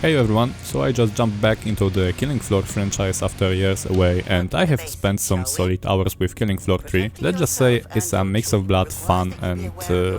Hey everyone, so I just jumped back into the Killing Floor franchise after years away and I have spent some solid hours with Killing Floor 3. Let's just say it's a mix of blood, fun and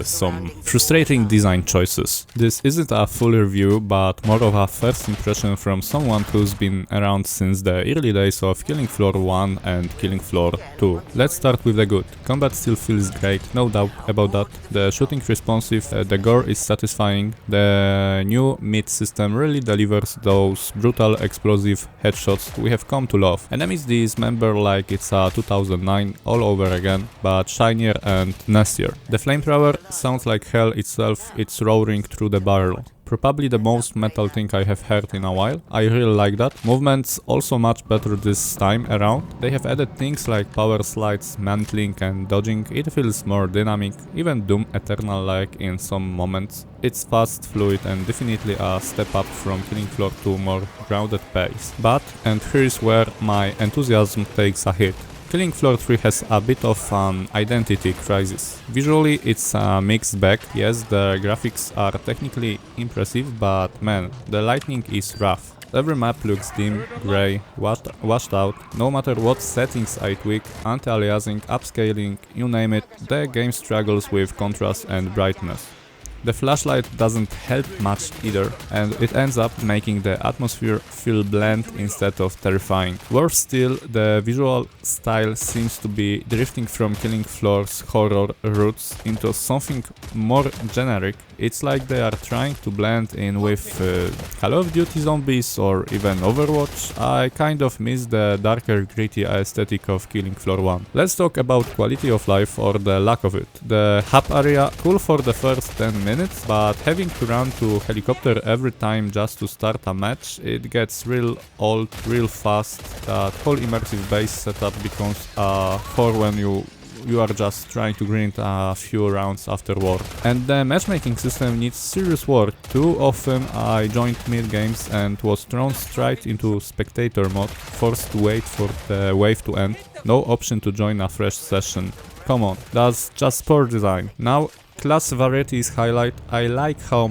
some frustrating design choices. This isn't a full review, but more of a first impression from someone who's been around since the early days of Killing Floor 1 and Killing Floor 2. Let's start with the good. Combat still feels great, no doubt about that. The shooting responsive, the gore is satisfying, the new mid system really delivers those brutal explosive headshots we have come to love. Enemies dismember like it's a 2009 all over again, but shinier and nastier. The flamethrower sounds like hell itself, it's roaring through the barrel. Probably the most metal thing I have heard in a while. I really like that. Movements also much better this time around. They have added things like power slides, mantling and dodging. It feels more dynamic, even Doom Eternal like in some moments. It's fast, fluid and definitely a step up from Killing Floor 2 more grounded pace. But, and here's where my enthusiasm takes a hit. Killing Floor 3 has a bit of an identity crisis. Visually it's a mixed bag. Yes, the graphics are technically impressive, but man, the lighting is rough. Every map looks dim, grey, washed out. No matter what settings I tweak, anti-aliasing, upscaling, you name it, the game struggles with contrast and brightness. The flashlight doesn't help much either, and it ends up making the atmosphere feel bland instead of terrifying. Worse still, the visual style seems to be drifting from Killing Floor's horror roots into something more generic. It's like they are trying to blend in with Call of Duty zombies or even Overwatch. I kind of miss the darker, gritty aesthetic of Killing Floor 1. Let's talk about quality of life or the lack of it. The hub area, cool for the first 10 minutes, but having to run to helicopter every time just to start a match, it gets real old, real fast. That whole immersive base setup becomes a chore when you are just trying to grind a few rounds afterward. And the matchmaking system needs serious work. Too often I joined mid games and was thrown straight into spectator mode, forced to wait for the wave to end. No option to join a fresh session. Come on, that's just poor design. Now, class variety is highlight. I like how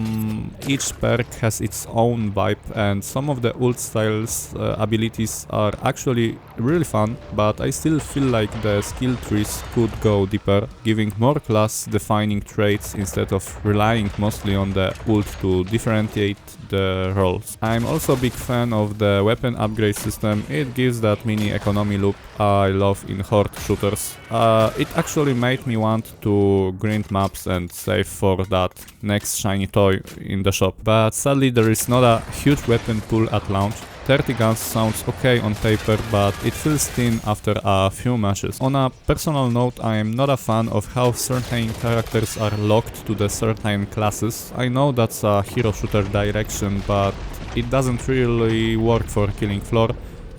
each perk has its own vibe and some of the ult styles abilities are actually really fun, but I still feel like the skill trees could go deeper, giving more class defining traits instead of relying mostly on the ult to differentiate the roles. I'm also a big fan of the weapon upgrade system. It gives that mini economy loop I love in horde shooters. It actually made me want to grind maps and save for that next shiny toy in the shop. But sadly there is not a huge weapon pool at launch. 30 guns sounds okay on paper, but it feels thin after a few matches. On a personal note, I am not a fan of how certain characters are locked to the certain classes. I know that's a hero shooter direction, but it doesn't really work for Killing Floor.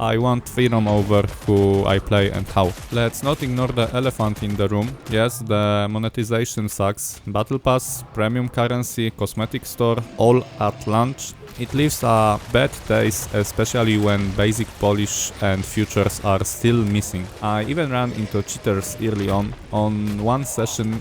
I want freedom over who I play and how. Let's not ignore the elephant in the room. Yes, the monetization sucks. Battle Pass, premium currency, cosmetic store, all at launch. It leaves a bad taste, especially when basic polish and features are still missing. I even ran into cheaters early on. One session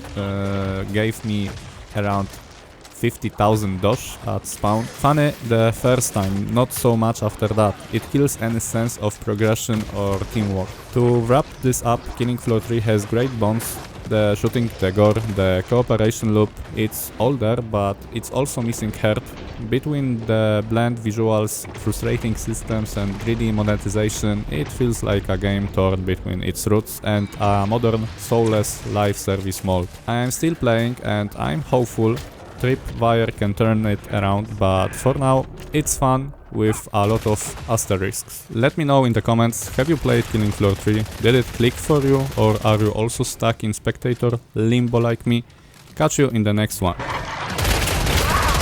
gave me around 50,000 dosh at spawn. Funny the first time, not so much after that. It kills any sense of progression or teamwork. To wrap this up, Killing Floor 3 has great bonds. The shooting, the gore, the cooperation loop, it's all there, but it's also missing heart. Between the bland visuals, frustrating systems and greedy monetization, it feels like a game torn between its roots and a modern, soulless live service mode. I am still playing and I'm hopeful Tripwire can turn it around, but for now it's fun with a lot of asterisks. Let me know in the comments, have you played Killing Floor 3? Did it click for you, or are you also stuck in spectator limbo like me? Catch you in the next one.